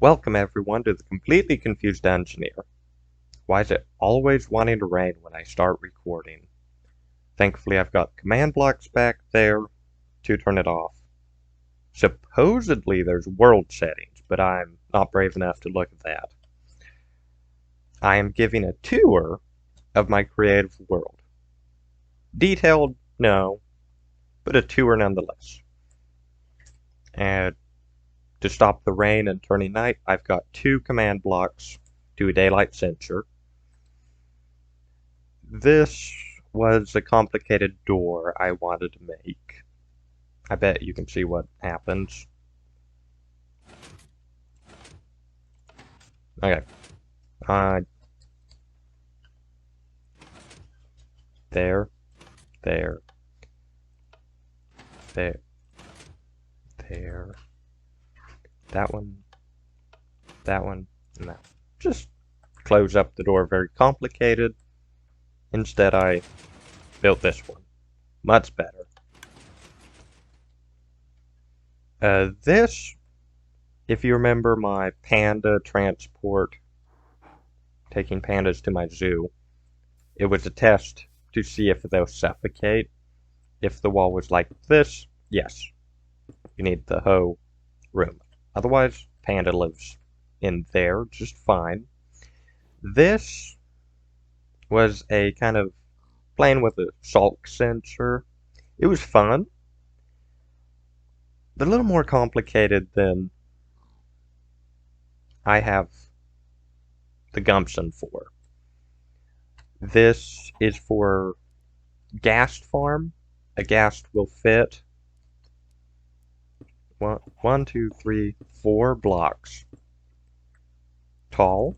Welcome everyone to the Completely Confused Engineer. Why is it always wanting to rain when I start recording? Thankfully I've got command blocks back there to turn it off. Supposedly there's world settings, but I'm not brave enough to look at that. I am giving a tour of my creative world. Detailed? No, but a tour nonetheless. And to stop the rain and turning night, I've got two command blocks to a daylight sensor. This was a complicated door I wanted to make. I bet you can see what happens. Okay. There, there, there, there. That one, and that. Just close up the door, very complicated. Instead, I built this one. Much better. This, if you remember my panda transport, taking pandas to my zoo, it was a test to see if they'll suffocate. If the wall was like this, yes, you need the whole room. Otherwise, panda lives in there just fine. This was a kind of playing with a sulk sensor. It was fun. A little more complicated than I have the gumption for. This is for ghast farm. A ghast will fit one, two, three, 4 blocks tall,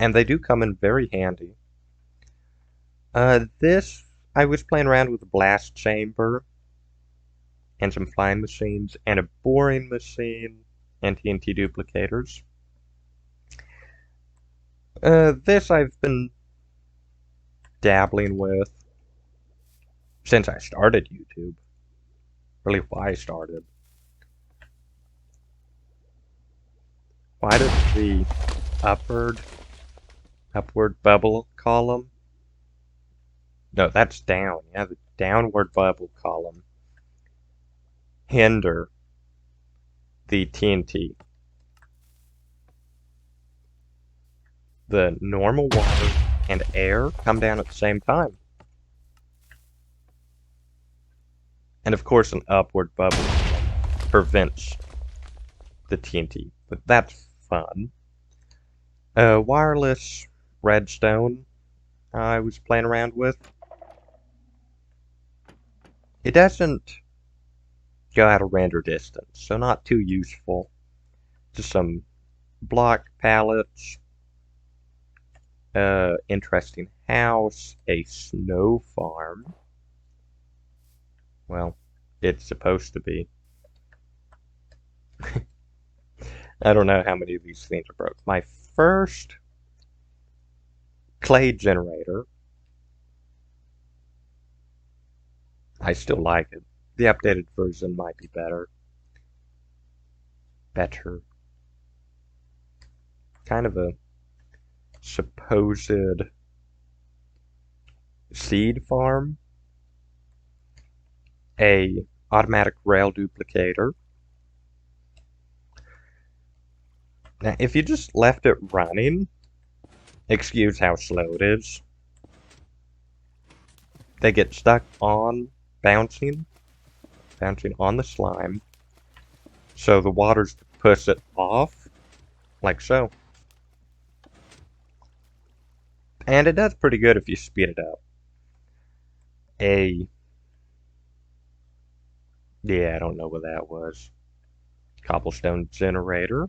and they do come in very handy. This, I was playing around with a blast chamber and some flying machines and a boring machine and TNT duplicators. This I've been dabbling with since I started YouTube. Really why I started. Why does the upward bubble column? No, that's down. Yeah, the downward bubble column hinder the TNT. The normal water and air come down at the same time. And of course an upward bubble prevents the TNT, but that's fun. Wireless redstone I was playing around with. It doesn't go out of render distance, so not too useful. Just some block pallets, interesting house, a snow farm. Well, it's supposed to be. I don't know how many of these things are broke. My first clay generator. I still like it. The updated version might be better. Kind of a supposed seed farm. A automatic rail duplicator. Now, if you just left it running, excuse how slow it is, they get stuck on bouncing on the slime, so the water's push it off, like so. And it does pretty good if you speed it up. Yeah, I don't know what that was. Cobblestone generator.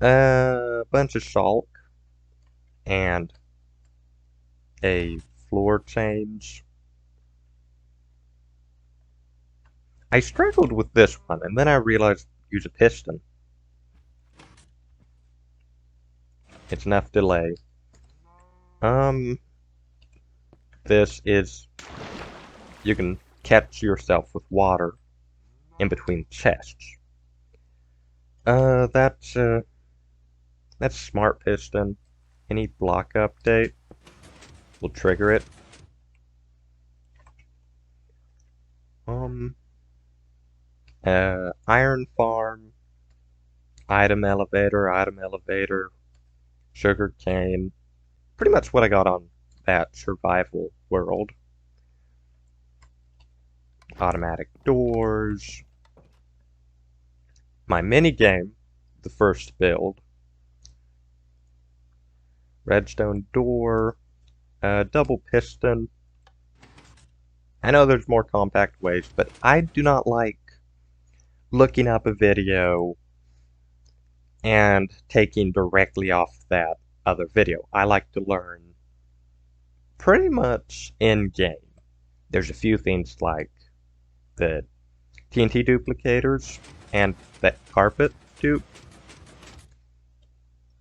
A bunch of salt. And a floor change. I struggled with this one, and then I realized use a piston. It's enough delay. This is, you can catch yourself with water in between chests. That's Smart Piston. Any block update will trigger it. Iron Farm, item elevator, sugar cane. Pretty much what I got on that survival world. Automatic doors. My mini game, the first build. Redstone door, double piston. I know there's more compact ways, but I do not like looking up a video and taking directly off that other video. I like to learn pretty much in-game. There's a few things like the TNT duplicators and that carpet dupe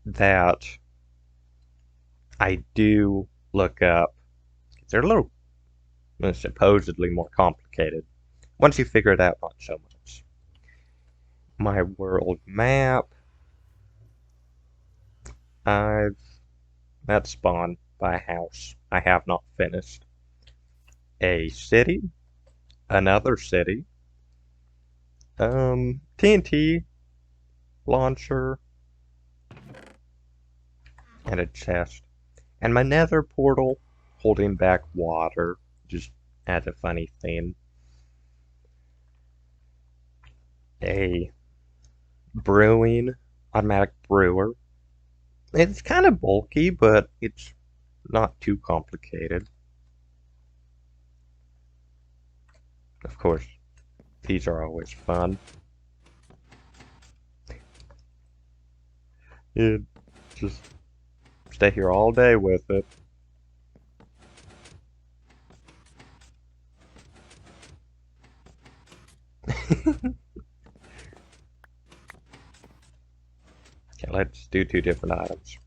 that I do look up. They're a little supposedly more complicated. Once you figure it out, not so much. My world map. That's spawned by a house I have not finished. A city. Another city. TNT launcher. And a chest. And my nether portal holding back water, just as a funny theme. A brewing automatic brewer. It's kind of bulky, but it's not too complicated. Of course, these are always fun. It just stay here all day with it. Okay, let's do 2 different items.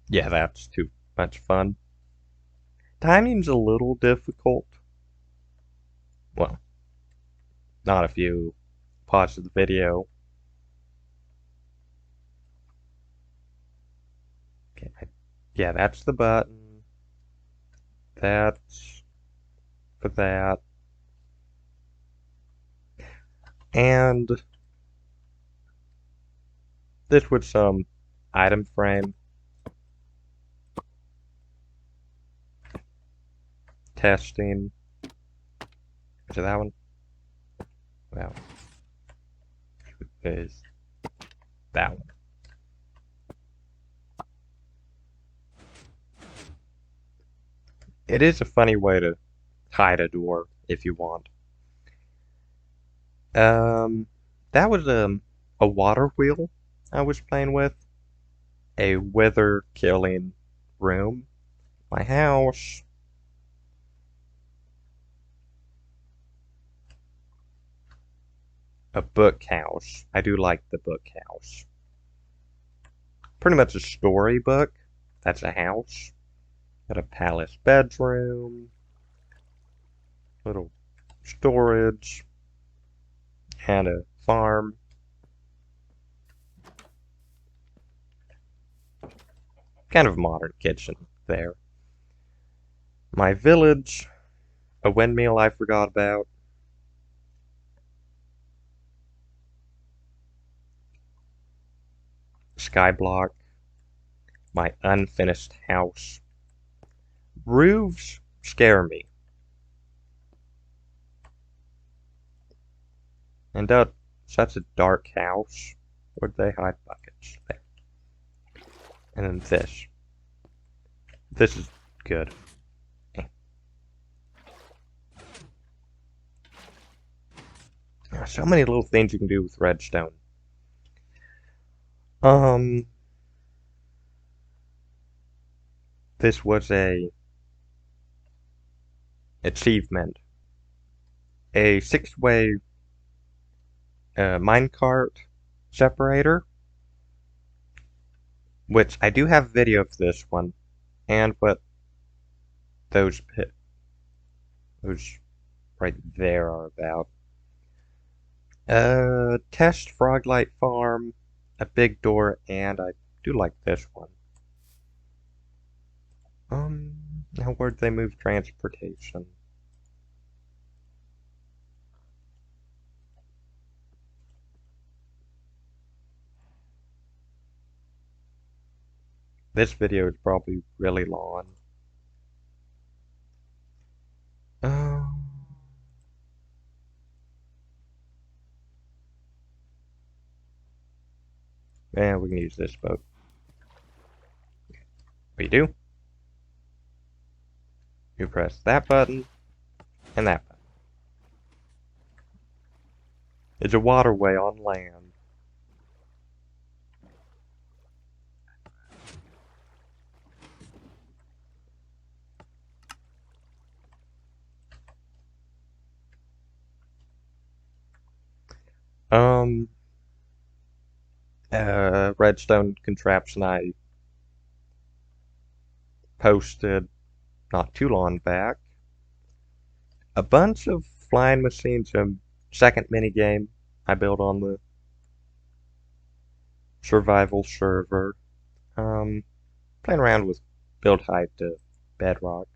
Yeah, that's too much fun. Timing's a little difficult. Well, not if you pause the video. Okay, yeah, that's the button. That's for that. And this with some item frame. Testing. Is it that one? Well, is that one. It is a funny way to hide a door if you want. That was a water wheel I was playing with. A wither killing room. My house. A book house. I do like the book house. Pretty much a storybook. That's a house. Got a palace bedroom. Little storage. And a farm. Kind of modern kitchen there. My village. A windmill I forgot about. Skyblock. My unfinished house. Roofs scare me. And such a dark house. Where'd they hide buckets? There. And then this. This is good. So many little things you can do with redstone. This was a achievement. A 6-way minecart separator, which I do have video of this one. and what those right there are about. Test Froglight Farm, a big door, and I do like this one. Now where'd they move transportation? This video is probably really long. And we can use this boat. We do. You press that button and that button. It's a waterway on land. Redstone contraption I posted not too long back. A bunch of flying machines, a second minigame I built on the survival server. Playing around with build height to bedrock.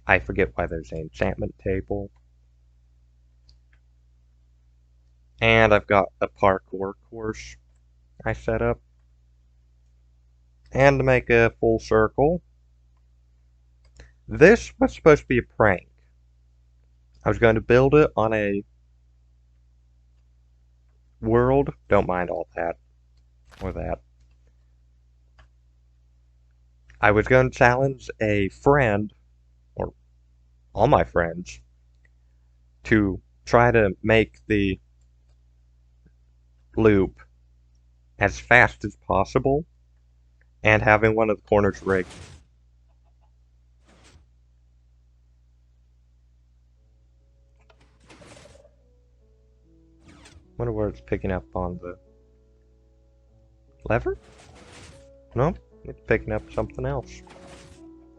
I forget why there's an enchantment table. And I've got a parkour course I set up. And to make a full circle, this was supposed to be a prank. I was going to build it on a world. Don't mind all that. Or that. I was going to challenge a friend, or all my friends, to try to make the loop as fast as possible and having one of the corners rigged. Wonder where it's picking up on the lever? No, it's picking up something else.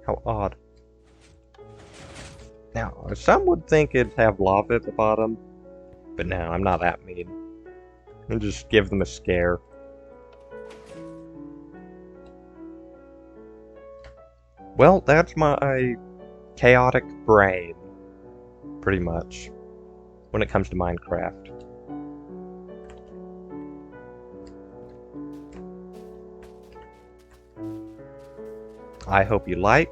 How odd. Now, some would think it'd have lava at the bottom, but no, I'm not that mean. I'll just give them a scare. Well, that's my chaotic brain, pretty much, when it comes to Minecraft. I hope you like,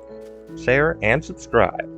share, and subscribe.